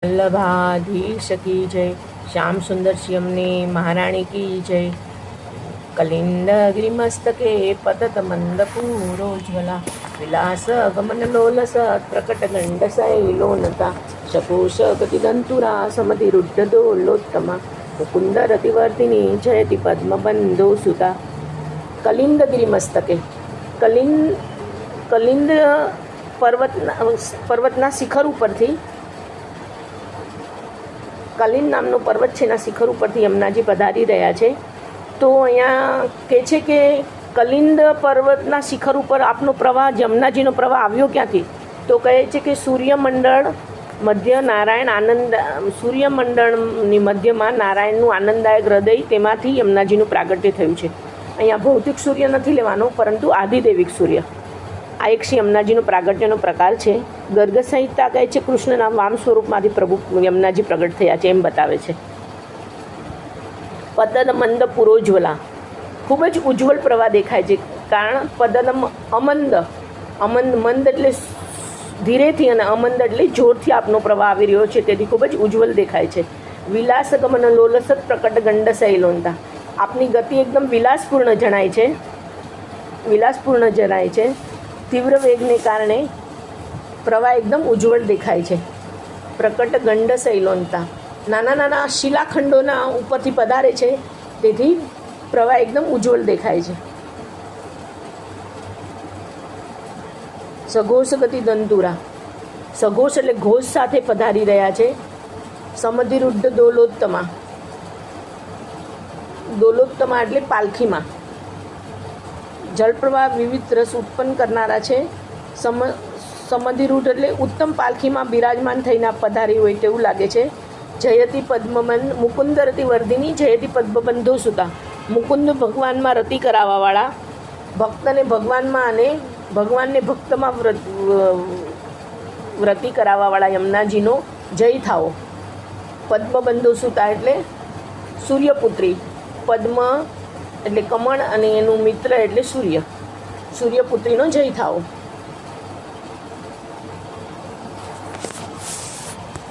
वल्लभाधीश की जय, श्याम सुंदर श्यामने महाराणी की जय। कलिंदगिरिमस्तके पतत मंदपूरोज्ज्वला, विलास गमन लोलस प्रकट गंडशैलोनता, शकोश गतिदंतुरा समतिरुद्धदोलोत्तमा, मुकुंद रतिवर्तिनी जयति पद्मबंधो सुता। कलिंदगिरिमस्तके कलिंद पर्वतना शिखर ઉપરથી કલિંદ નામનો પર્વત છે, એના શિખર ઉપરથી યમુનાજી પધારી રહ્યા છે। તો અહીંયા કહે છે કે કલિંદ પર્વતના શિખર ઉપર આપનો પ્રવાહ, યમુનાજીનો પ્રવાહ આવ્યો ક્યાંથી? તો કહે છે કે સૂર્યમંડળ મધ્ય નારાયણ આનંદ, સૂર્યમંડળની મધ્યમાં નારાયણનું આનંદદાયક હૃદય, તેમાંથી યમુનાજીનું પ્રાગટ્ય થયું છે। અહીંયા ભૌતિક સૂર્ય નથી લેવાનો, પરંતુ આદિદેવિક સૂર્ય, આ એક યમુનાજીનો પ્રાગટ્યનો પ્રકાર છે। ગર્ગ સંહિતા કહે છે કૃષ્ણના વામ સ્વરૂપમાંથી પ્રભુ યમુનાજી પ્રગટ થયા છે, એમ બતાવે છે। પદદ મંદ પુરોજ્વલા, ખૂબ જ ઉજ્જવળ પ્રવાહ દેખાય છે। કારણ પદદ અમંદ મંદ એટલે ધીરેથી અને અમંદ એટલે જોરથી આપનો પ્રવાહ આવી રહ્યો છે, તેથી ખૂબ જ ઉજ્જવળ દેખાય છે। વિલાસ ગમન લોલસત પ્રકટ ગંડ શૈલોનતા, આપની ગતિ એકદમ વિલાસપૂર્ણ જણાય છે। तीव्र वेगने कारणे प्रवाह एकदम उज्ज्वल देखाय छे। प्रकट गंड शैलोनता, नाना नाना शिलाखंडोना उपरथी पधारे छे, तेथी प्रवाह एकदम उज्ज्वल देखाय छे। सघोष गति दंतुरा, सघोष एटले घोष साथे पधारी रह्या छे। समधिरुद्ध दोलोत्तमा, दोलोत्तमा एटले पालखीमां। जलप्रवाह विविध रस उत्पन्न करनारा छे। समधिरूढ़ एटले उत्तम पालखीमां बिराजमान थईने पधारी होय तेवुं लागे छे। जयति पद्मबन मुकुंद रति वर्धिनी जयति पद्मबंधो सुता, मुकुंद भगवान में रति करावावाळा, भक्तने भगवान में अने भगवान ने भक्त में व्रति करावावाळा यमुनाजीनो जय थाओ। पद्मबंधो सुता एटले सूर्यपुत्री, पद्म એટલે કમળ અને એનું મિત્ર એટલે સૂર્ય, સૂર્યપુત્રીનો જય થાઓ।